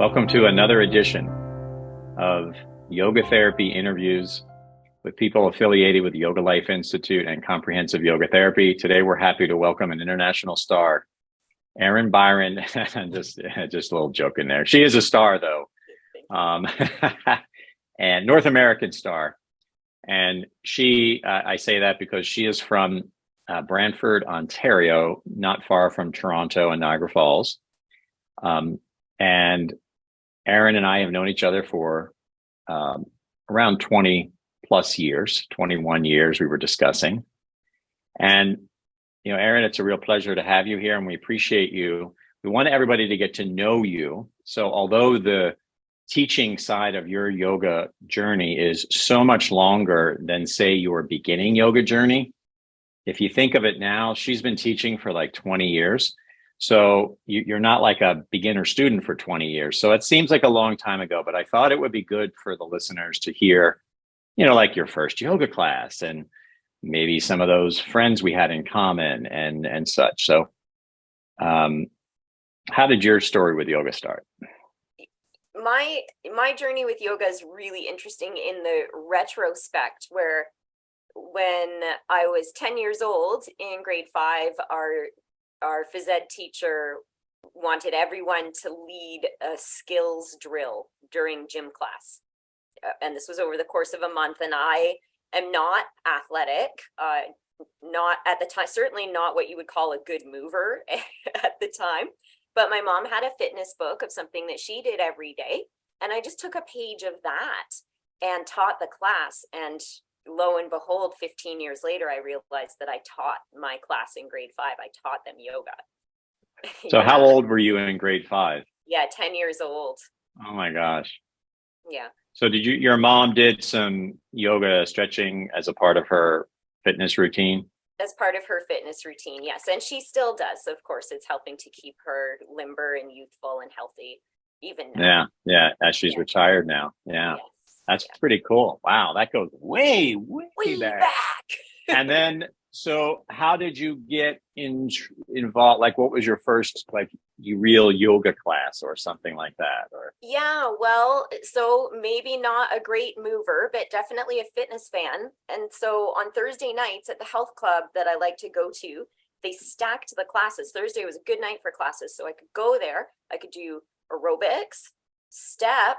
Welcome to another edition of Yoga Therapy Interviews with people affiliated with YogaLife Institute and Comprehensive Yoga Therapy. Today, we're happy to welcome an international star, Erin Byron. just a little joke in there. She is a star, though, and North American star. And I say that because she is from Brantford, Ontario, not far from Toronto and Niagara Falls. And Erin and I have known each other for around 20 plus years, 21 years we were discussing. And, Erin, it's a real pleasure to have you here and we appreciate you. We want everybody to get to know you. So although the teaching side of your yoga journey is so much longer than, say, your beginning yoga journey, if you think of it now, she's been teaching for like 20 years. So you're not like a beginner student for 20 years. So it seems like a long time ago, but I thought it would be good for the listeners to hear, like your first yoga class and maybe some of those friends we had in common and such. So how did your story with yoga start? My journey with yoga is really interesting in the retrospect, where when I was 10 years old in grade 5, our phys ed teacher wanted everyone to lead a skills drill during gym class. And this was over the course of a month. And I am not athletic, not at the time, certainly not what you would call a good mover at the time. But my mom had a fitness book of something that she did every day. And I just took a page of that and taught the class. And lo and behold, 15 years later, I realized that I taught my class in grade 5. I taught them yoga. So how old were you in grade 5? Yeah, 10 years old. Oh my gosh. Yeah. So your mom did some yoga stretching as a part of her fitness routine? As part of her fitness routine, yes. And she still does. Of course, it's helping to keep her limber and youthful and healthy even now. Yeah. As she's retired now. Yeah. Yes. That's pretty cool. Wow. That goes way back. And then, so how did you get involved? Like, what was your first, real yoga class or something like that? Or yeah, well, so maybe not a great mover, but definitely a fitness fan. And so on Thursday nights at the health club that I like to go to, they stacked the classes. Thursday was a good night for classes. So I could go there. I could do aerobics, step,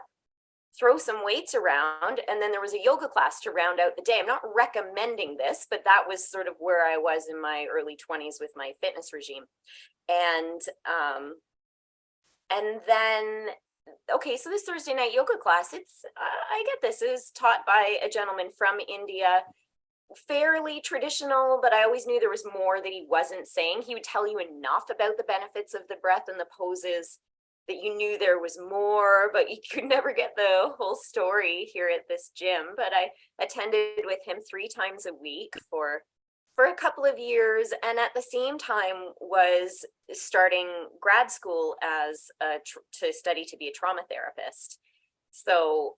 throw some weights around, and then there was a yoga class to round out the day. I'm not recommending this, but that was sort of where I was in my early 20s with my fitness regime. And then, okay, so this Thursday night yoga class, I get this, it was taught by a gentleman from India, fairly traditional, but I always knew there was more that he wasn't saying. He would tell you enough about the benefits of the breath and the poses that you knew there was more, but you could never get the whole story here at this gym. But I attended with him 3 times a week for a couple of years, and at the same time was starting grad school as to study to be a trauma therapist. So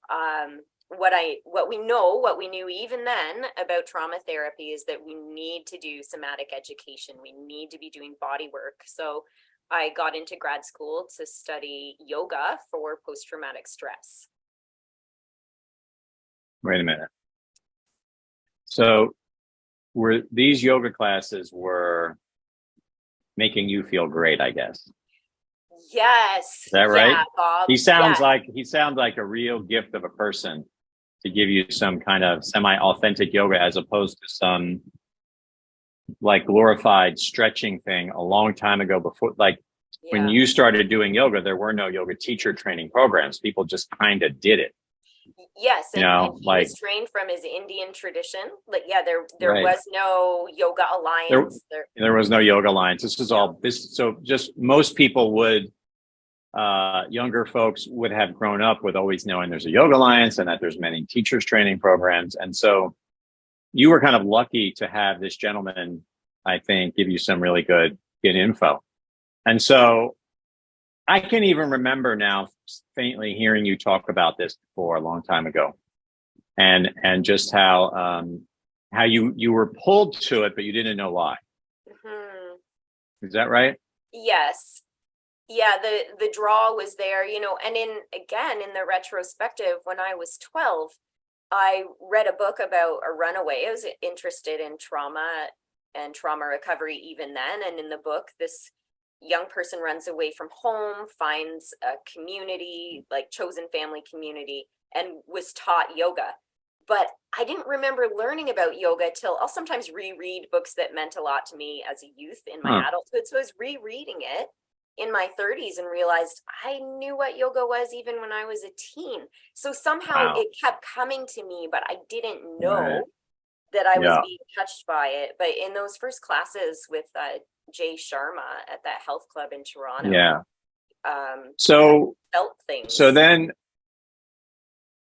what we knew even then about trauma therapy is that we need to do somatic education. We need to be doing body work. So I got into grad school to study yoga for post-traumatic stress. Wait a minute. So were these yoga classes were making you feel great, I guess? Yes. Is that right? Yeah, Bob. He sounds like a real gift of a person to give you some kind of semi-authentic yoga as opposed to some like glorified stretching thing a long time ago before, when you started doing yoga, there were no yoga teacher training programs. People just kind of did it. Yes, and he was trained from his Indian tradition. There was no Yoga Alliance. There was no Yoga Alliance. This is all this. So just most people would, younger folks would have grown up with always knowing there's a Yoga Alliance and that there's many teachers training programs. And so you were kind of lucky to have this gentleman, I think, give you some really good info. And so I can even remember now faintly hearing you talk about this before a long time ago, and just how you were pulled to it, but you didn't know why. Mm-hmm. Is that right? Yes. Yeah, the draw was there, you know, and in the retrospective, when I was 12, I read a book about a runaway. I was interested in trauma and trauma recovery even then. And in the book, this young person runs away from home, finds a community, like chosen family community, and was taught yoga. But I didn't remember learning about yoga till I'll sometimes reread books that meant a lot to me as a youth in my Huh. adulthood. So I was rereading it in my 30s and realized I knew what yoga was even when I was a teen. So somehow Wow. it kept coming to me, but I didn't Right. know that I was Yeah. being touched by it. But in those first classes with Jay Sharma at that health club in Toronto, Yeah. I So, felt so things. then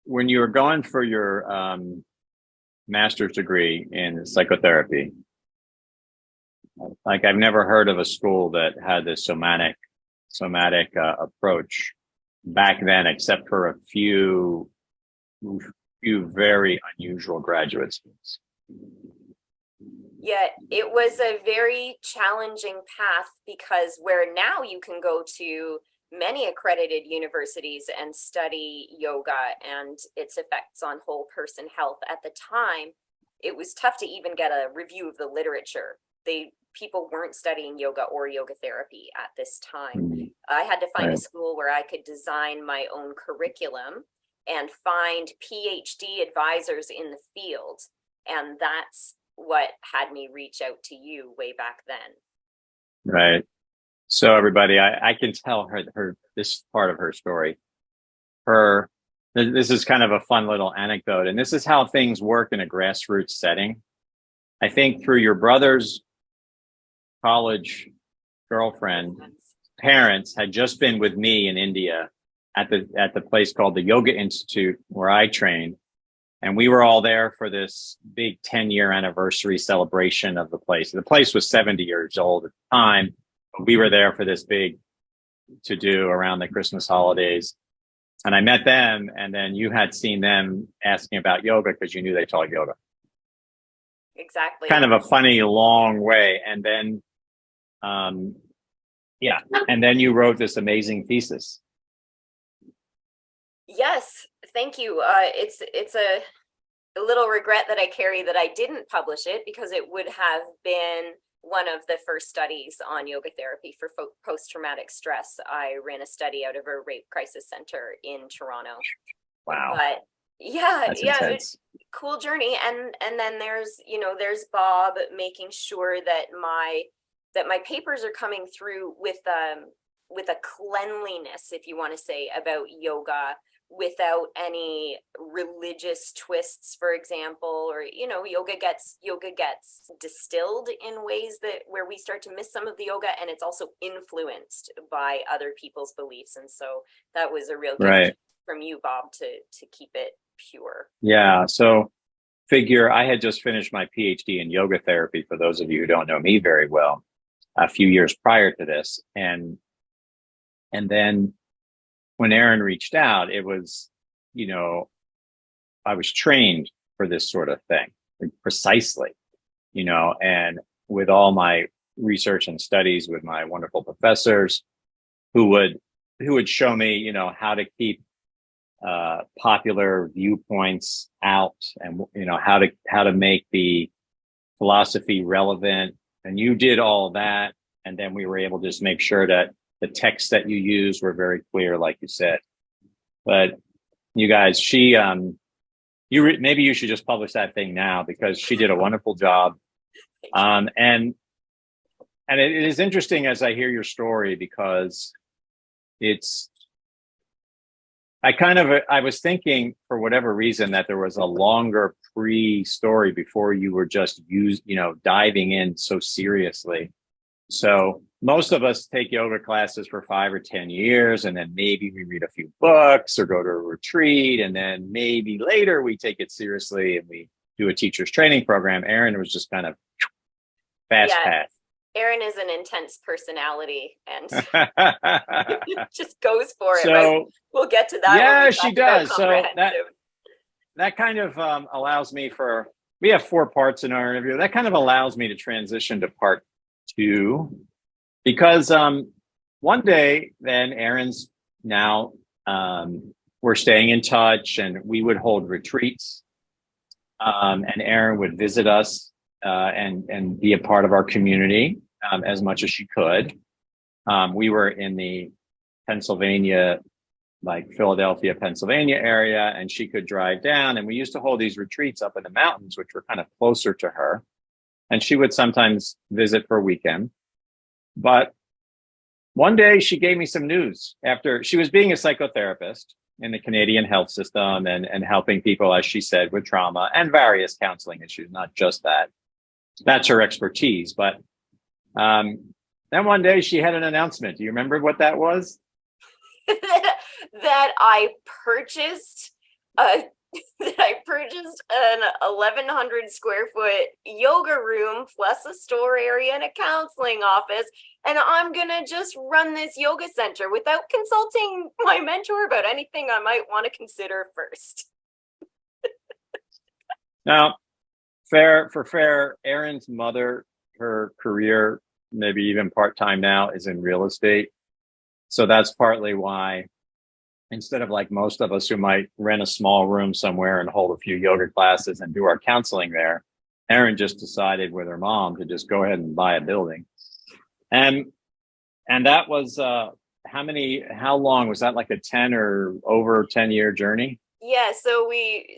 when you were going for your master's degree in psychotherapy, like I've never heard of a school that had this somatic approach back then, except for a few very unusual graduate students. Yet it was a very challenging path because where now you can go to many accredited universities and study yoga and its effects on whole person health, at the time it was tough to even get a review of the literature. People weren't studying yoga or yoga therapy at this time. Mm, I had to find a right. school where I could design my own curriculum and find PhD advisors in the field, and that's what had me reach out to you way back then. Right. So everybody, I can tell her this part of her story. This is kind of a fun little anecdote, and this is how things work in a grassroots setting. I think through your brother's college girlfriend, parents had just been with me in India at the place called the Yoga Institute where I trained. And we were all there for this big 10-year anniversary celebration of the place. The place was 70 years old at the time, but we were there for this big to do around the Christmas holidays. And I met them, and then you had seen them asking about yoga because you knew they taught yoga. Exactly. Kind of a funny long way. And then, yeah, and then you wrote this amazing thesis. Yes, thank you. It's a little regret that I carry that I didn't publish it, because it would have been one of the first studies on yoga therapy for post-traumatic stress. I ran a study out of a rape crisis center in Toronto. Wow, But yeah, that's intense. cool journey. And then there's Bob making sure that my papers are coming through with a cleanliness, if you want to say, about yoga, without any religious twists, for example. Or yoga gets distilled in ways that where we start to miss some of the yoga, and it's also influenced by other people's beliefs. And so that was a real gift Right. from you, Bob, to keep it pure. Yeah. So figure I had just finished my PhD in yoga therapy, for those of you who don't know me very well, a few years prior to this. And then when Erin reached out, it was, I was trained for this sort of thing precisely, and with all my research and studies with my wonderful professors who would show me, how to keep popular viewpoints out, and how to make the philosophy relevant. And you did all that, and then we were able to just make sure that the texts that you use were very clear, like you said. But you guys, maybe you should just publish that thing now, because she did a wonderful job. And it is interesting as I hear your story, because I was thinking, for whatever reason, that there was a longer pre-story before you were just diving in so seriously. So most of us take yoga classes for 5 or 10 years, and then maybe we read a few books or go to a retreat, and then maybe later we take it seriously and we do a teacher's training program. Erin was just kind of fast path. Erin is an intense personality and just goes for it. So, right? We'll get to that. Yeah, she does. So that kind of allows me we have 4 parts in our interview. That kind of allows me to transition to part 2, because one day, then Erin's now, we're staying in touch, and we would hold retreats. And Erin would visit us and be a part of our community as much as she could. We were in the Pennsylvania, like Philadelphia, Pennsylvania area, and she could drive down. And we used to hold these retreats up in the mountains, which were kind of closer to her. And she would sometimes visit for a weekend. But one day she gave me some news after she was being a psychotherapist in the Canadian health system and helping people, as she said, with trauma and various counseling issues, not just that. That's her expertise. But then one day she had an announcement. Do you remember what that was? That I purchased an 1,100 square foot yoga room plus a store area and a counseling office, and I'm gonna just run this yoga center without consulting my mentor about anything I might want to consider first. Now, fair, Erin's mother, her career, maybe even part-time now, is in real estate. So that's partly why, instead of like most of us who might rent a small room somewhere and hold a few yoga classes and do our counseling there, Erin just decided with her mom to just go ahead and buy a building. And that was how long was that, like a 10 or over 10-year journey? Yeah, so we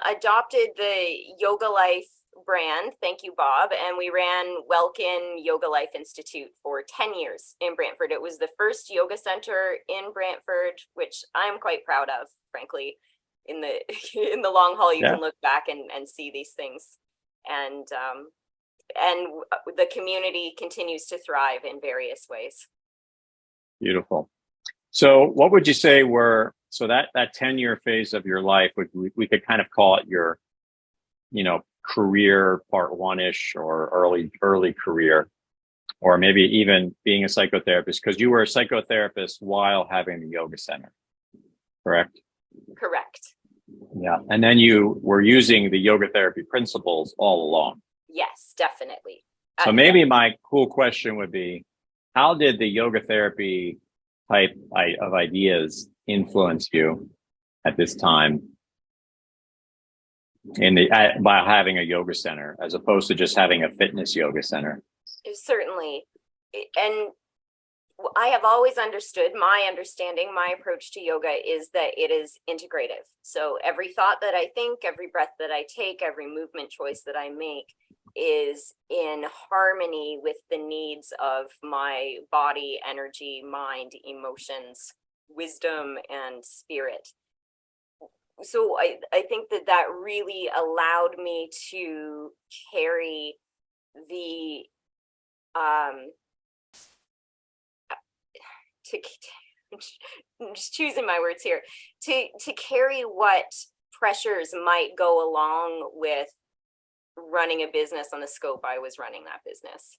adopted the YogaLife brand, thank you, Bob, and we ran Welkin YogaLife Institute for 10 years in Brantford. It was the first yoga center in Brantford, which I'm quite proud of, frankly. In the in the long haul, you can look back and see these things, and the community continues to thrive in various ways. Beautiful. So what would you say were, so that 10-year phase of your life, we could kind of call it your, career part one-ish, or early career, or maybe even being a psychotherapist, because you were a psychotherapist while having the yoga center, correct? Correct. Yeah. And then you were using the yoga therapy principles all along. Yes, definitely. So maybe my cool question would be, how did the yoga therapy type of ideas influence you at this time by having a yoga center as opposed to just having a fitness yoga center? Certainly. And I have always understood, my approach to yoga is that it is integrative. So every thought that I think, every breath that I take, every movement choice that I make is in harmony with the needs of my body, energy, mind, emotions, wisdom, and spirit. So I think that really allowed me to carry the I'm just choosing my words here, to carry what pressures might go along with running a business on the scope I was running that business.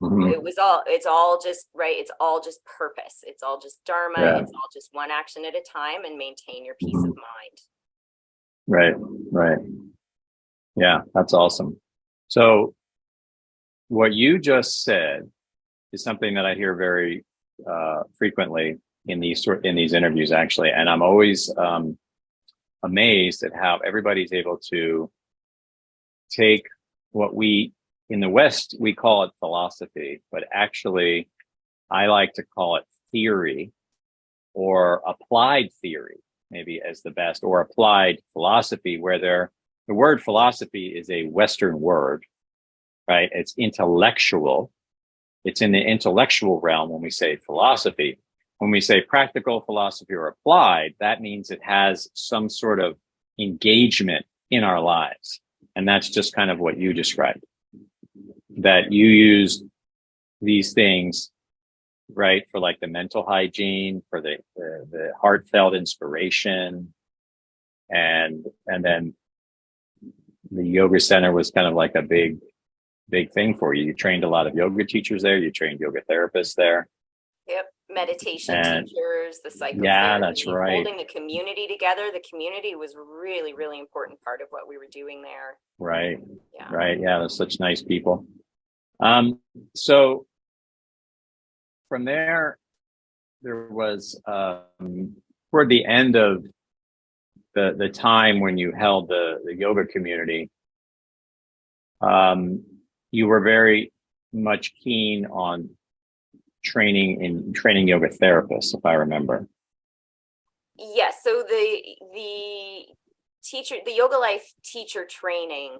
Mm-hmm. It's all just right. It's all just purpose. It's all just dharma. Yeah. It's all just one action at a time, and maintain your peace of mind. Right. Yeah, that's awesome. So what you just said is something that I hear very frequently in these interviews, actually, and I'm always amazed at how everybody's able to take what we in the West we call it philosophy, but actually I like to call it theory, or applied theory, maybe as the best, or applied philosophy, where the word philosophy is a Western word, right? It's intellectual. It's in the intellectual realm when we say philosophy. When we say practical philosophy or applied, that means it has some sort of engagement in our lives. And that's just kind of what you described, that you use these things, right, for like the mental hygiene, for the heartfelt inspiration. And then the yoga center was kind of like a big thing for you. You trained a lot of yoga teachers there. You trained yoga therapists there. Yep. Meditation teachers, the psychotherapy. Yeah, that's right. Holding the community together. The community was really, really important part of what we were doing there. Right. Yeah. Right. Yeah. They're such nice people. So from there, there was toward the end of the time when you held the yoga community, you were very much keen on training yoga therapists, if I remember. Yes. So the YogaLife teacher training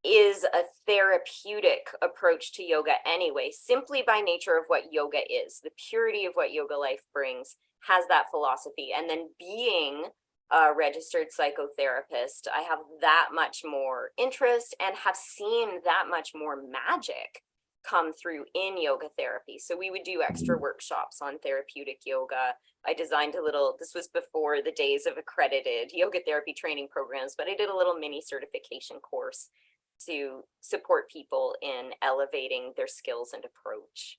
is a therapeutic approach to yoga anyway, simply by nature of what yoga is. The purity of what YogaLife brings has that philosophy. And then being a registered psychotherapist, I have that much more interest and have seen that much more magic come through in yoga therapy. So we would do extra workshops on therapeutic yoga. I designed this was before the days of accredited yoga therapy training programs, but I did a little mini certification course to support people in elevating their skills and approach.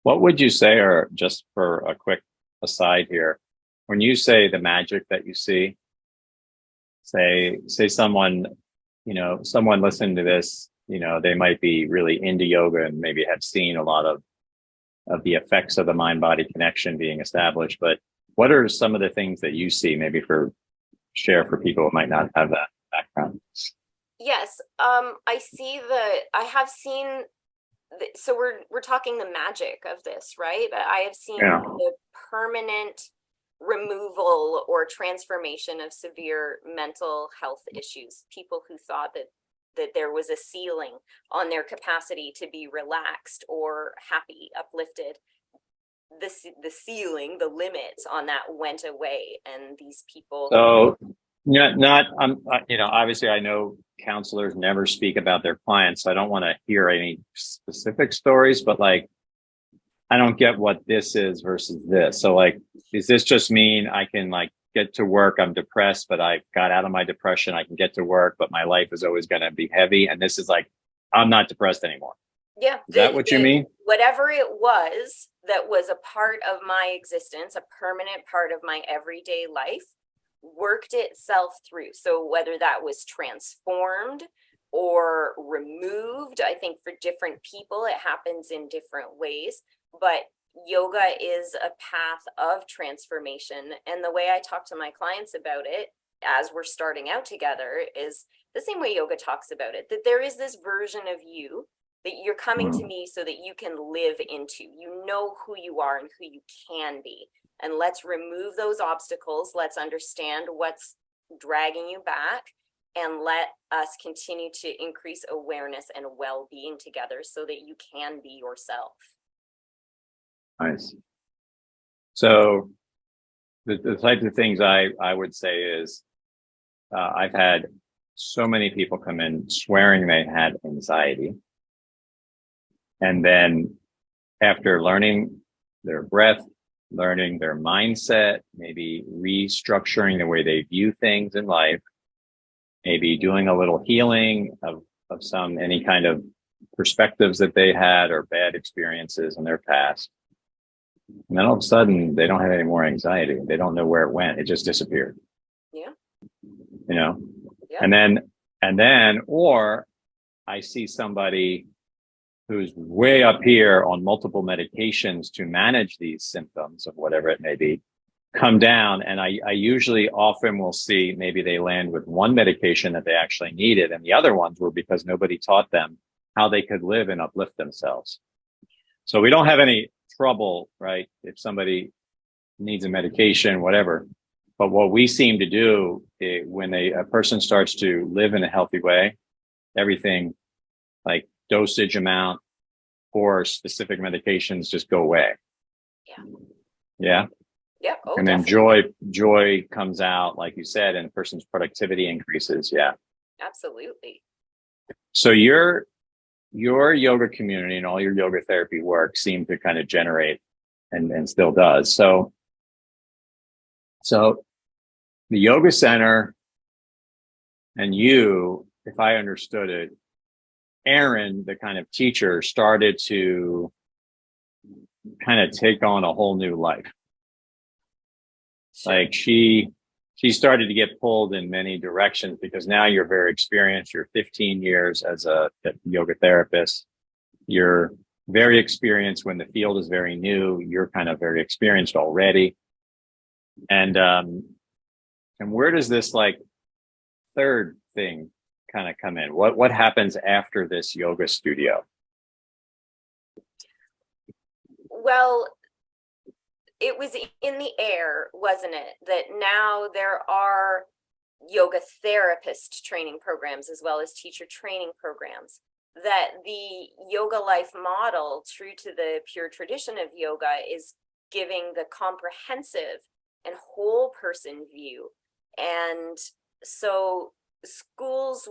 What would you say, or just for a quick aside here, when you say the magic that you see, say someone, someone listening to this, they might be really into yoga and maybe have seen a lot of the effects of the mind-body connection being established. But what are some of the things that you see, maybe share for people who might not have that background? Yes, I have seen. So we're talking the magic of this, right? I have seen the permanent removal or transformation of severe mental health issues. People who thought that there was a ceiling on their capacity to be relaxed or happy, uplifted. The ceiling, the limits on that went away, and these people. So, obviously, I know counselors never speak about their clients, so I don't want to hear any specific stories, but I don't get what this is versus this. So does this just mean I can get to work? I'm depressed, but I got out of my depression. I can get to work, but my life is always going to be heavy. And this is I'm not depressed anymore. Yeah. Is that what you mean? Whatever it was that was a part of my existence, a permanent part of my everyday life, worked itself through. So whether that was transformed or removed, I think for different people, it happens in different ways. But yoga is a path of transformation. And the way I talk to my clients about it as we're starting out together is the same way yoga talks about it, that there is this version of you that you're coming to me so that you can live into. You know who you are and who you can be. And let's remove those obstacles. Let's understand what's dragging you back, and let us continue to increase awareness and well-being together so that you can be yourself. Nice. So the types of things I would say is I've had so many people come in swearing they had anxiety. And then after learning their breath, learning their mindset, maybe restructuring the way they view things in life, maybe doing a little healing of any kind of perspectives that they had or bad experiences in their past. And then all of a sudden they don't have any more anxiety. They don't know where it went. It just disappeared. Yeah. Yeah. And then, or I see somebody who's way up here on multiple medications to manage these symptoms of whatever it may be, come down. And I usually often will see maybe they land with one medication that they actually needed, and the other ones were because nobody taught them how they could live and uplift themselves. So we don't have any trouble, right? If somebody needs a medication, whatever. But what we seem to do when a person starts to live in a healthy way, everything like dosage amount or specific medications just go away. Yeah. Yeah. Yep. Oh, and then definitely. joy comes out, like you said, and a person's productivity increases. Yeah. Absolutely. So your yoga community and all your yoga therapy work seem to kind of generate and still does. So the yoga center and you, if I understood it, Erin, the kind of teacher, started to kind of take on a whole new life. Sure. She started to get pulled in many directions because now you're very experienced. You're 15 years as a yoga therapist. You're very experienced when the field is very new. You're kind of very experienced already. And where does this like third thing kind of come in? What happens after this yoga studio? Well, it was in the air, wasn't it? That now there are yoga therapist training programs as well as teacher training programs. That the YogaLife model, true to the pure tradition of yoga, is giving the comprehensive and whole person view. And so schools,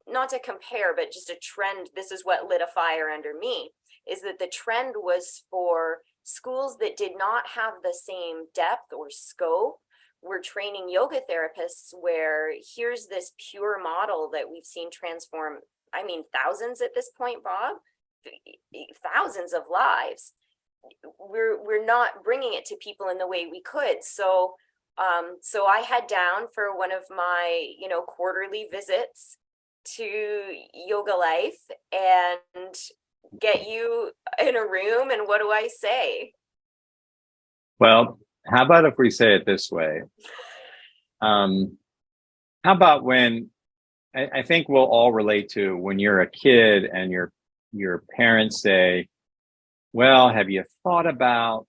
not to compare, but just a trend, this is what lit a fire under me, is that the trend was for schools that did not have the same depth or scope. We're training yoga therapists where here's this pure model that we've seen transform, I mean, thousands at this point, Bob, thousands of lives. We're not bringing it to people in the way we could. So I head down for one of my, quarterly visits to YogaLife and get you in a room. And what do I say? Well, how about if we say it this way? How about when I think we'll all relate to when you're a kid and your parents say, well, have you thought about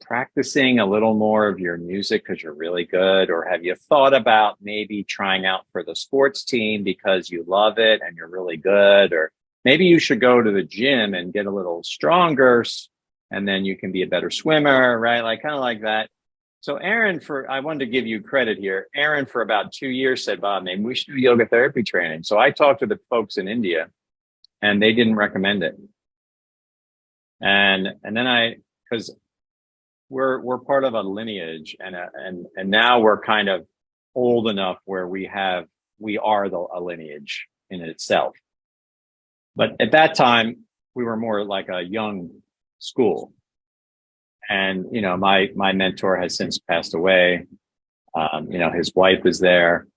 practicing a little more of your music because you're really good? Or have you thought about maybe trying out for the sports team because you love it and you're really good? Or maybe you should go to the gym and get a little stronger and then you can be a better swimmer, right? Like kind of like that. So Erin, I wanted to give you credit here. Erin, for about 2 years said, Bob, maybe we should do yoga therapy training. So I talked to the folks in India and they didn't recommend it. And then because we're part of a lineage and now we're kind of old enough where we are a lineage in itself. But at that time, we were more like a young school. And, my mentor has since passed away. His wife is there,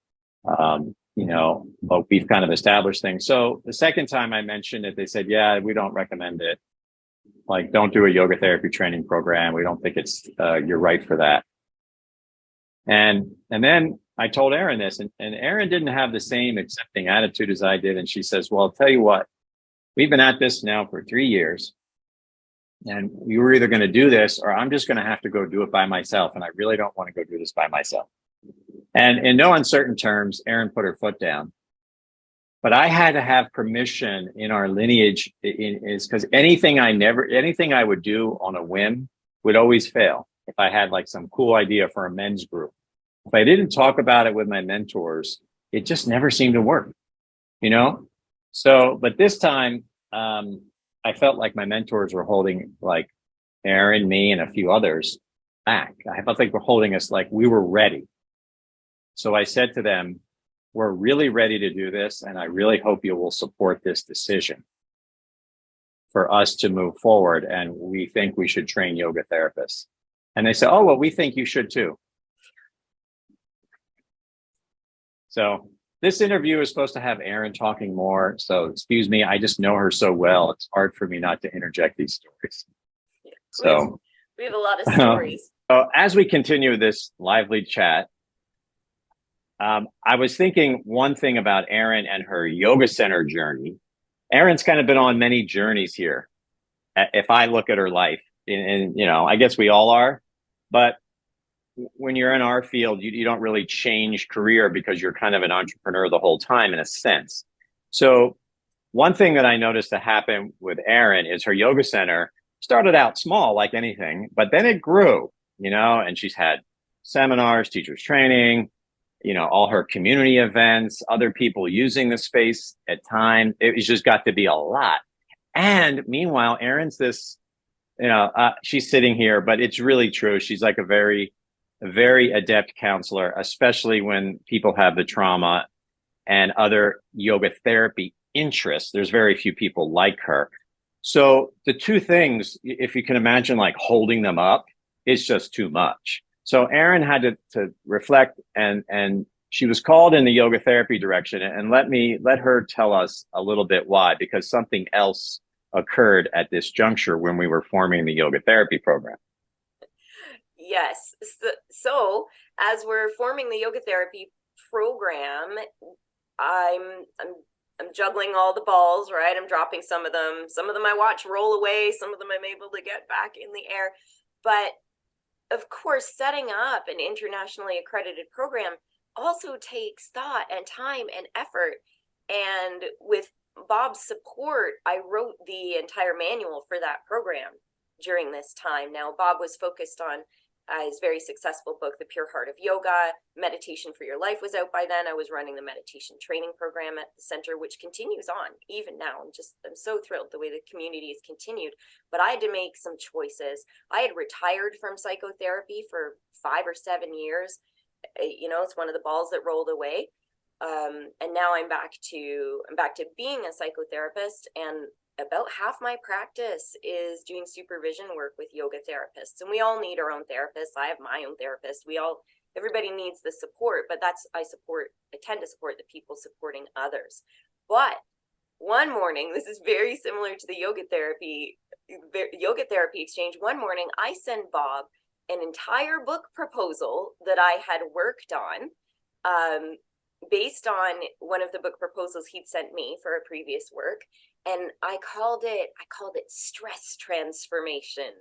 but we've kind of established things. So the second time I mentioned it, they said, yeah, we don't recommend it. Like, don't do a yoga therapy training program. We don't think you're right for that. And then I told Erin this, and Erin didn't have the same accepting attitude as I did. And she says, well, I'll tell you what, we've been at this now for 3 years. And you were either going to do this or I'm just going to have to go do it by myself. And I really don't want to go do this by myself. And in no uncertain terms, Erin put her foot down. But I had to have permission in our lineage is because anything I would do on a whim would always fail. If I had like some cool idea for a men's group, if I didn't talk about it with my mentors, it just never seemed to work, So, but this time, I felt like my mentors were holding like Erin, me, and a few others back. I felt like we're holding us like we were ready. So I said to them, we're really ready to do this. And I really hope you will support this decision for us to move forward. And we think we should train yoga therapists. And they said, oh, well, we think you should too. So this interview is supposed to have Erin talking more. So excuse me, I just know her so well. It's hard for me not to interject these stories. So we have a lot of stories. So as we continue this lively chat, I was thinking one thing about Erin and her yoga center journey. Erin's kind of been on many journeys here. If I look at her life, and I guess we all are, but when you're in our field, you don't really change career because you're kind of an entrepreneur the whole time in a sense. So one thing that I noticed to happen with Erin is her yoga center started out small like anything, but then it grew, and she's had seminars, teachers training, all her community events, other people using the space at times. It just got to be a lot. And meanwhile, Erin's this, she's sitting here, but it's really true. She's like a very adept counselor, especially when people have the trauma and other yoga therapy interests. There's very few people like her. So the two things, if you can imagine like holding them up, it's just too much. So Erin had to reflect and she was called in the yoga therapy direction. And let her tell us a little bit why, because something else occurred at this juncture when we were forming the yoga therapy program. Yes. So as we're forming the yoga therapy program, I'm I'm I'm juggling all the balls, right? I'm dropping some of them. Some of them I watch roll away, some of them I'm able to get back in the air. But of course, setting up an internationally accredited program also takes thought and time and effort. And with Bob's support, I wrote the entire manual for that program during this time. Now, Bob was focused on his very successful book, The Pure Heart of Yoga. Meditation for Your Life was out by then. I was running the meditation training program at the center, which continues on even now. I'm so thrilled the way the community has continued. But I had to make some choices. I had retired from psychotherapy for 5 or 7 years. It's one of the balls that rolled away. And now I'm back to being a psychotherapist, and about half my practice is doing supervision work with yoga therapists. And we all need our own therapists. I have my own therapist. Everybody needs the support, but I tend to support the people supporting others. But one morning, this is very similar to the yoga therapy exchange. One morning, I send Bob an entire book proposal that I had worked on, based on one of the book proposals he'd sent me for a previous work. And I called it stress transformation.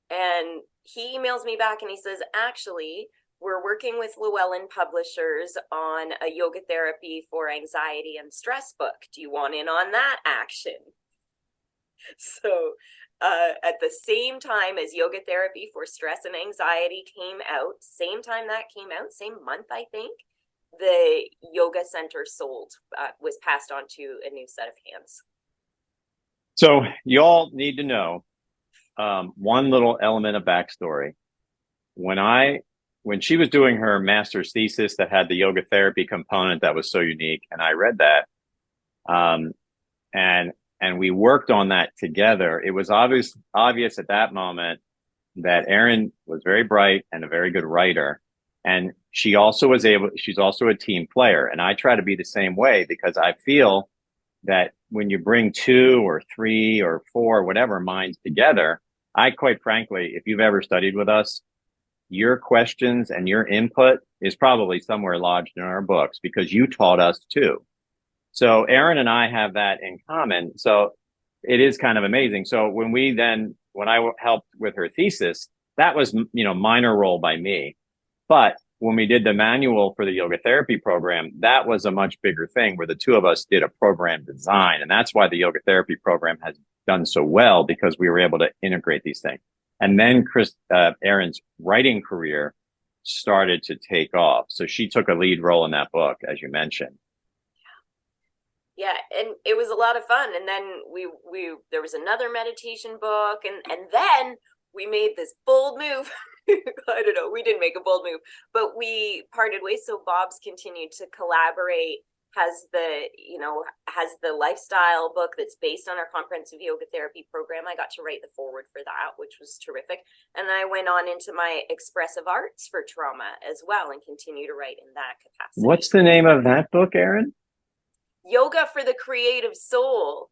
And he emails me back and he says, actually, we're working with Llewellyn Publishers on a yoga therapy for anxiety and stress book. Do you want in on that action? So at the same time as yoga therapy for stress and anxiety came out, same time that came out, same month, I think, the yoga center was passed on to a new set of hands. So you all need to know one little element of backstory. When she was doing her master's thesis that had the yoga therapy component that was so unique, and I read that, and we worked on that together, it was obvious at that moment that Erin was very bright and a very good writer. And she's also a team player. And I try to be the same way, because I feel that when you bring 2 or 3 or 4, whatever minds together, quite frankly, if you've ever studied with us, your questions and your input is probably somewhere lodged in our books, because you taught us too. So Erin and I have that in common. So it is kind of amazing. So when I helped with her thesis, that was, minor role by me. But when we did the manual for the yoga therapy program, that was a much bigger thing, where the two of us did a program design. And that's why the yoga therapy program has done so well, because we were able to integrate these things. And then Erin's writing career started to take off. So she took a lead role in that book, as you mentioned. Yeah, and it was a lot of fun. And then there was another meditation book, and then we made this bold move. I don't know, we didn't make a bold move, but we parted ways. So Bob's continued to collaborate, has the lifestyle book that's based on our comprehensive yoga therapy program. I got to write the foreword for that, which was terrific. And I went on into my expressive arts for trauma as well, and continue to write in that capacity. What's the name of that book, Erin? Yoga for the Creative Soul.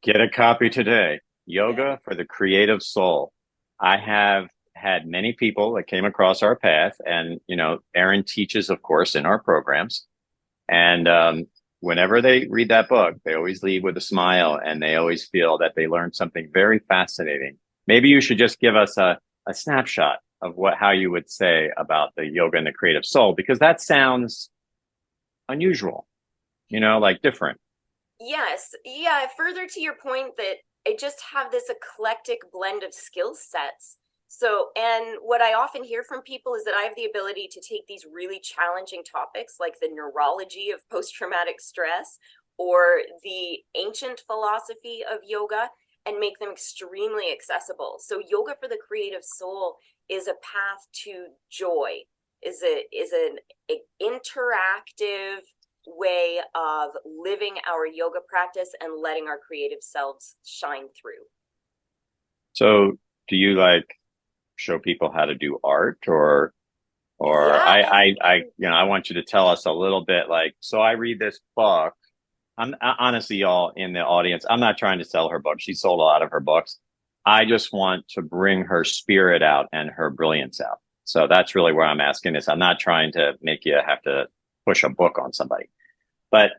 Get a copy today. Yoga for the Creative Soul. I have had many people that came across our path, and, Erin teaches, of course, in our programs. And whenever they read that book, they always leave with a smile, and they always feel that they learned something very fascinating. Maybe you should just give us a snapshot of how you would say about the yoga and the creative soul, because that sounds unusual, like different. Yes. Yeah. Further to your point that I just have this eclectic blend of skill sets. So, and what I often hear from people is that I have the ability to take these really challenging topics, like the neurology of post-traumatic stress or the ancient philosophy of yoga, and make them extremely accessible. So yoga for the creative soul is a path to joy, is an interactive way of living our yoga practice and letting our creative selves shine through. So do you show people how to do art, or Yeah, I want you to tell us a little bit, so I read this book, Honestly, y'all in the audience, I'm not trying to sell her book. She sold a lot of her books. I just want to bring her spirit out and her brilliance out. So that's really where I'm asking this. I'm not trying to make you have to push a book on somebody, but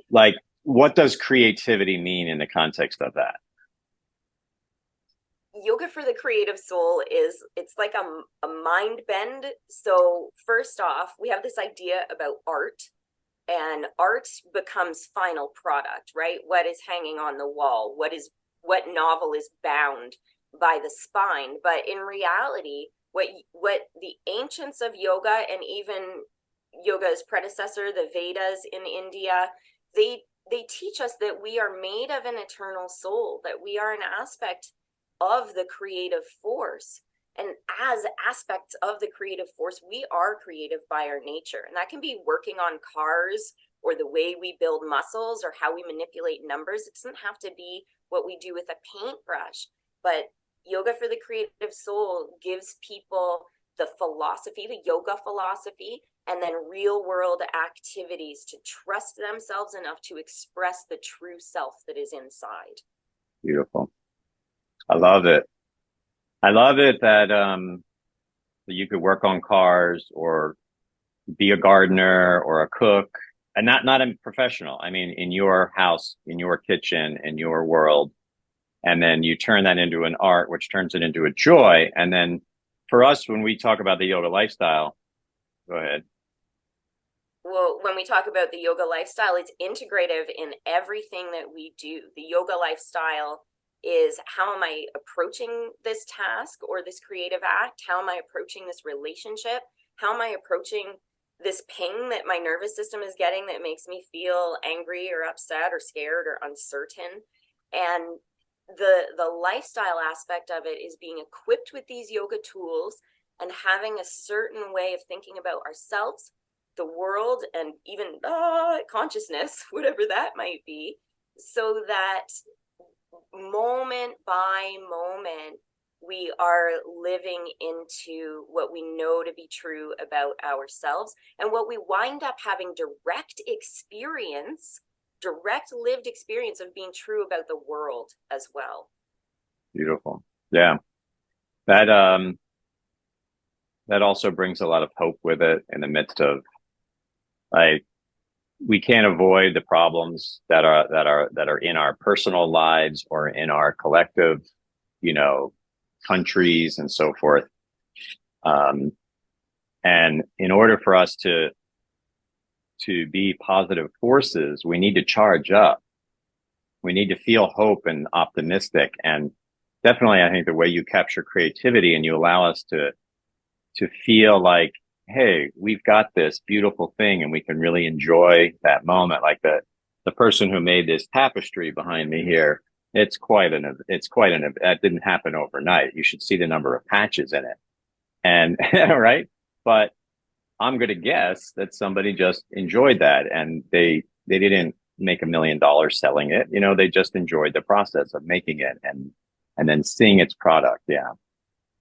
like, what does creativity mean in the context of that? Yoga for the creative soul is, it's like a mind bend. So first off, we have this idea about art, and art becomes final product, right? What is hanging on the wall? What novel is bound by the spine? But in reality, what the ancients of yoga, and even yoga's predecessor, the Vedas in India, they teach us that we are made of an eternal soul, that we are an aspect of the creative force. And as aspects of the creative force, we are creative by our nature. And that can be working on cars, or the way we build muscles, or how we manipulate numbers. It doesn't have to be what we do with a paintbrush. But yoga for the creative soul gives people the philosophy, the yoga philosophy, and then real world activities to trust themselves enough to express the true self that is inside. Beautiful. I love it. I love it that you could work on cars or be a gardener or a cook, and not a professional. I mean, in your house, in your kitchen, in your world, and then you turn that into an art, which turns it into a joy. And then for us, when we talk about the yoga lifestyle, go ahead. Well, when we talk about the yoga lifestyle, it's integrative in everything that we do. The yoga lifestyle is, how am I approaching this task or this creative act? How am I approaching this relationship? How am I approaching this ping that my nervous system is getting that makes me feel angry or upset or scared or uncertain? And the lifestyle aspect of it is being equipped with these yoga tools and having a certain way of thinking about ourselves, the world, and even consciousness, whatever that might be, so that moment by moment we are living into what we know to be true about ourselves, and what we wind up having direct lived experience of being true about the world as well. Beautiful. Yeah. That that also brings a lot of hope with it in the midst of, like, we can't avoid the problems that are in our personal lives or in our collective, you know, countries and so forth. Um, and in order for us to be positive forces, we need to charge up. We need to feel hope and optimistic. And definitely, I think the way you capture creativity and you allow us to feel like, hey, we've got this beautiful thing and we can really enjoy that moment. Like the person who made this tapestry behind me here, that didn't happen overnight. You should see the number of patches in it. And right. But I'm going to guess that somebody just enjoyed that, and they didn't make $1 million selling it. You know, they just enjoyed the process of making it and then seeing its product. Yeah.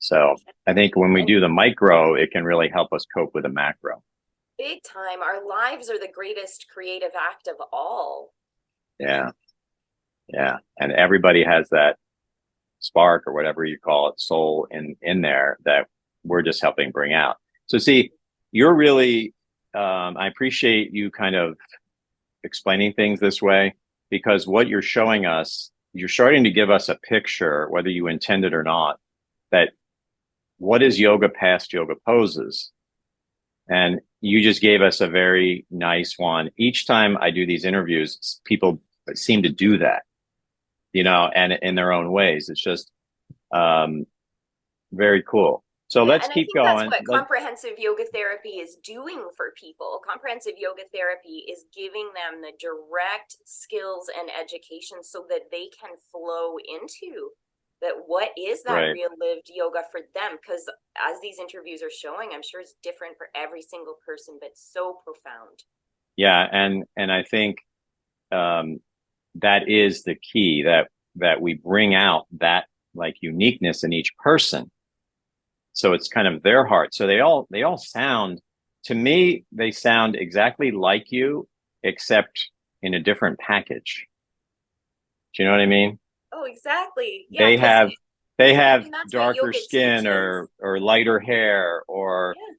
So I think when we And do the micro, it can really help us cope with the macro. big time, our lives are the greatest creative act of all. Yeah. Yeah. And everybody has that spark or whatever you call it, soul in there that we're just helping bring out. So see, you're really, I appreciate you kind of explaining things this way, because what you're showing us, you're starting to give us a picture, whether you intend it or not, that what is yoga past yoga poses. And you just gave us a very nice one. Each time I do these interviews, people seem to do that, you know, and in their own ways. It's just very cool. So Yeah, let's and I keep think that's going. what comprehensive yoga therapy is doing for people. Comprehensive yoga therapy is giving them the direct skills and education so that they can flow into that. What is that Right. real lived yoga for them? Because as these interviews are showing, I'm sure it's different for every single person, but so profound. Yeah. And I think um, that is the key, that we bring out that like uniqueness in each person. So it's kind of their heart. So they all sound, to me, they sound exactly like you, except in a different package. Do you know what I mean? Oh, exactly. Yeah, They because have they have that's what darker yoga skin teaches. or lighter hair, or Yeah.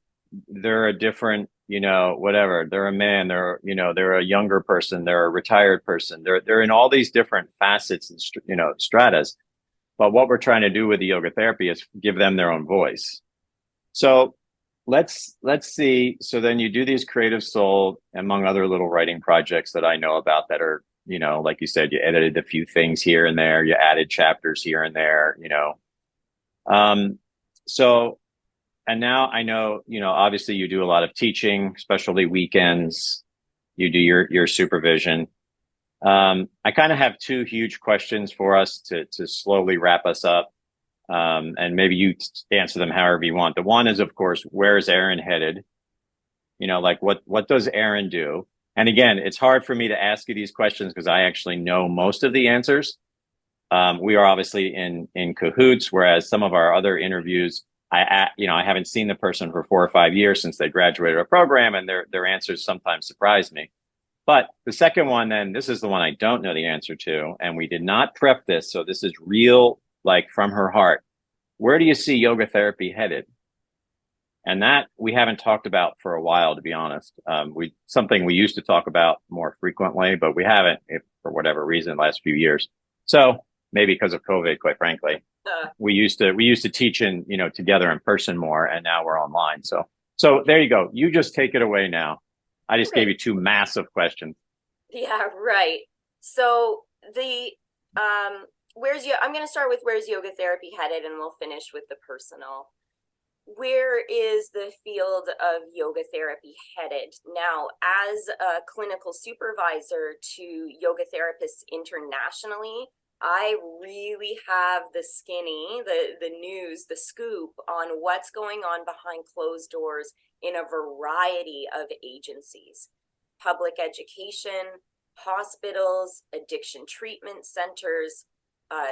they're a different, whatever. They're a man, they're a younger person, they're a retired person. They're in all these different facets and stratas. But what we're trying to do with the yoga therapy is give them their own voice. So let's see. So then you do these Creative Soul, among other little writing projects that I know about that are, like you said, you edited a few things here and there, you added chapters here and there. Um, so and now I know, obviously you do a lot of teaching, especially weekends. You do your supervision. I kind of have two huge questions for us to slowly wrap us up. And maybe you answer them however you want. The one is, of course, where is Erin headed? Like what does Erin do? And again, it's hard for me to ask you these questions because I actually know most of the answers. We are obviously in cahoots, whereas some of our other interviews, I haven't seen the person for 4 or 5 years since they graduated a program, and their answers sometimes surprise me. But the second one, then, this is the one I don't know the answer to, and we did not prep this, so this is real, like from her heart. Where do you see yoga therapy headed? And that we haven't talked about for a while, to be honest. Something we used to talk about more frequently, but we haven't, if, for whatever reason, the last few years. So maybe because of COVID, quite frankly, Uh, we used to teach together in person more, and now we're online. So there you go. You just take it away now. I just gave okay. you two massive questions. Yeah, right. So the I'm going to start with where's yoga therapy headed, and we'll finish with the personal. Where is the field of yoga therapy headed? Now, as a clinical supervisor to yoga therapists internationally, I really have the skinny, the news, the scoop on what's going on behind closed doors in a variety of agencies. Public education, hospitals, addiction treatment centers,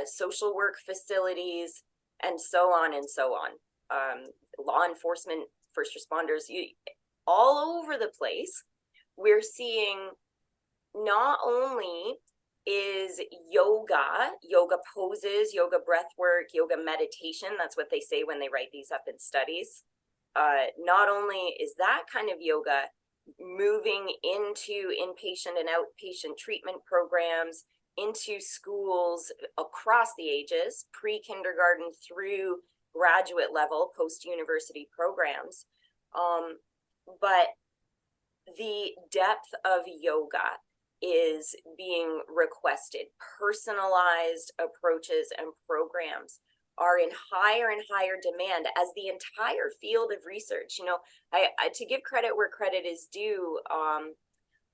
social work facilities, and so on and so on. Law enforcement, first responders, all over the place. We're seeing not only is yoga poses, yoga breath work, yoga meditation, that's what they say when they write these up in studies. Not only is that kind of yoga moving into inpatient and outpatient treatment programs, into schools across the ages, pre-kindergarten through graduate level, post-university programs. But the depth of yoga is being requested. Personalized approaches and programs are in higher and higher demand as the entire field of research. I to give credit where credit is due,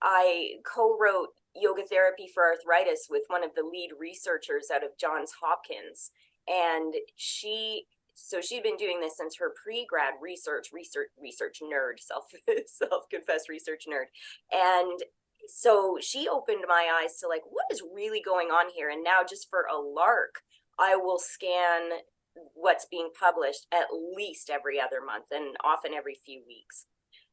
I co-wrote Yoga Therapy for Arthritis with one of the lead researchers out of Johns Hopkins, and she'd been doing this since her pre-grad research nerd, self-confessed research nerd. And so she opened my eyes to, like, what is really going on here? And now, just for a lark, I will scan what's being published at least every other month, and often every few weeks.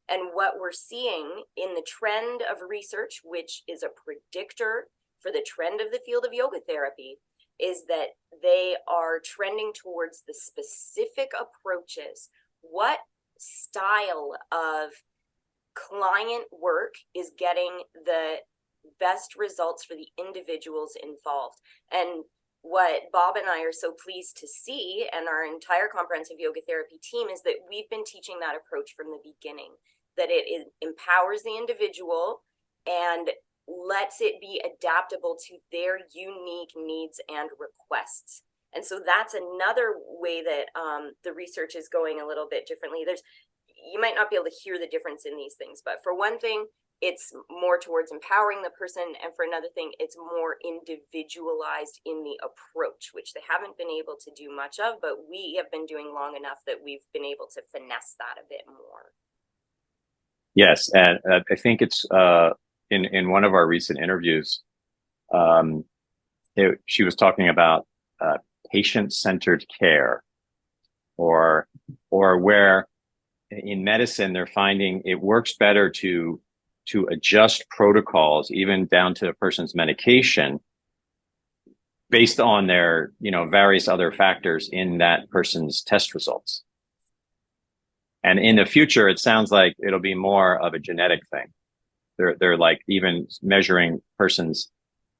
And what we're seeing in the trend of research, which is a predictor for the trend of the field of yoga therapy, is that they are trending towards the specific approaches. What style of client work is getting the best results for the individuals involved? And what Bob and I are so pleased to see, and our entire comprehensive yoga therapy team, is that we've been teaching that approach from the beginning, that it empowers the individual and lets it be adaptable to their unique needs and requests. And so that's another way that the research is going a little bit differently. You might not be able to hear the difference in these things, but for one thing, it's more towards empowering the person, and for another thing, it's more individualized in the approach, which they haven't been able to do much of, but we have been doing long enough that we've been able to finesse that a bit more. Yes, and I think it's in one of our recent interviews, she was talking about patient-centered care, or where in medicine they're finding it works better to to adjust protocols, even down to a person's medication, based on their, various other factors in that person's test results. And in the future, it sounds like it'll be more of a genetic thing. They're like even measuring person's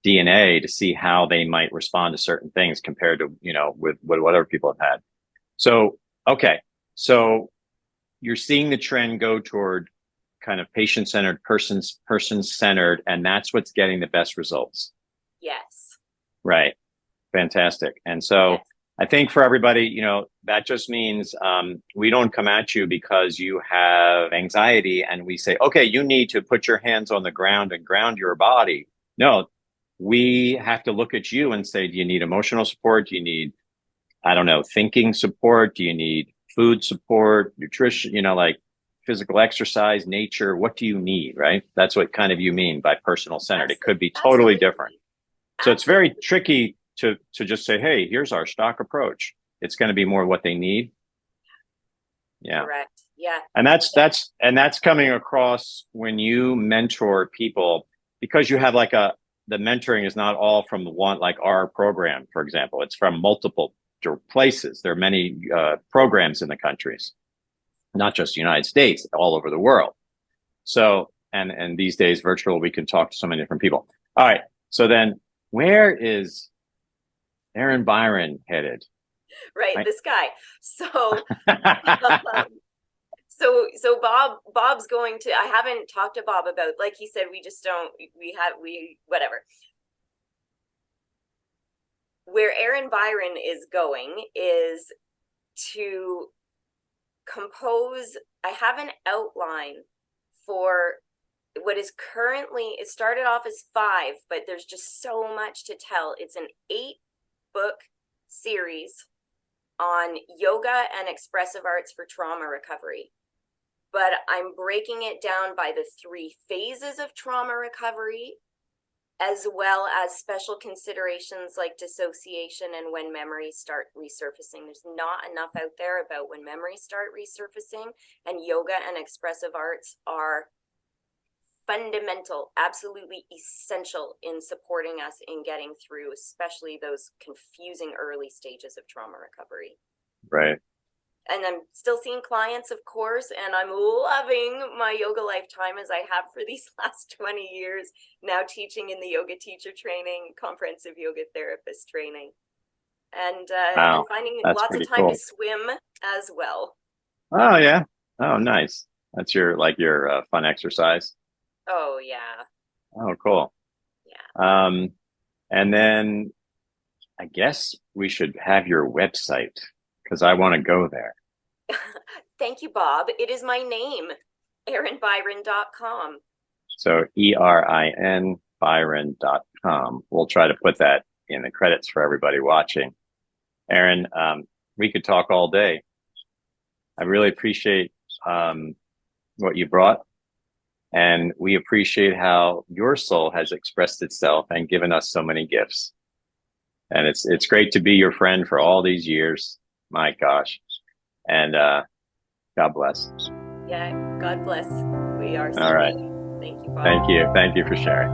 DNA to see how they might respond to certain things compared to, with what other people have had. So, okay. So you're seeing the trend go toward kind of patient-centered, person-centered, and that's what's getting the best results. Yes. Right. Fantastic. And so yes. I think for everybody, that just means we don't come at you because you have anxiety and we say, okay, you need to put your hands on the ground and ground your body. No, we have to look at you and say, do you need emotional support? Do you need, I don't know, thinking support? Do you need food support, nutrition, like physical exercise, nature? What do you need, right? That's what kind of you mean by personal centered. It could be totally different. So it's very tricky to just say, hey, here's our stock approach. It's going to be more what they need. Yeah. Correct. Yeah. And that's coming across when you mentor people, because you have the mentoring is not all from one, like our program, for example. It's from multiple places. There are many programs in the countries, not just the United States, all over the world. So, and these days virtual, we can talk to so many different people. All right. So then where is Erin Byron headed? Right. This guy. So, so Bob's going to, I haven't talked to Bob about, like he said, whatever. Where Erin Byron is going is to compose, I have an outline for what is currently, it started off as 5, but there's just so much to tell. It's an 8-book series on yoga and expressive arts for trauma recovery. But I'm breaking it down by the 3 phases of trauma recovery, as well as special considerations like dissociation and when memories start resurfacing. There's not enough out there about when memories start resurfacing, and yoga and expressive arts are fundamental, absolutely essential in supporting us in getting through, especially those confusing early stages of trauma recovery. Right. And I'm still seeing clients, of course, and I'm loving my YogaLife time as I have for these last 20 years, now teaching in the yoga teacher training, comprehensive yoga therapist training, and finding lots of time to swim as well. Oh, yeah. Oh, nice. That's your fun exercise. Oh, yeah. Oh, cool. Yeah. And then I guess we should have your website, because I want to go there. Thank you, Bob. It is my name, erinbyron.com. So ERIN Byron.com. We'll try to put that in the credits for everybody watching. Erin, we could talk all day. I really appreciate what you brought. And we appreciate how your soul has expressed itself and given us so many gifts. And it's great to be your friend for all these years. My gosh. And God bless. Yeah, God bless. We are. All right. Thank you, Bob. Thank you. Thank you for sharing.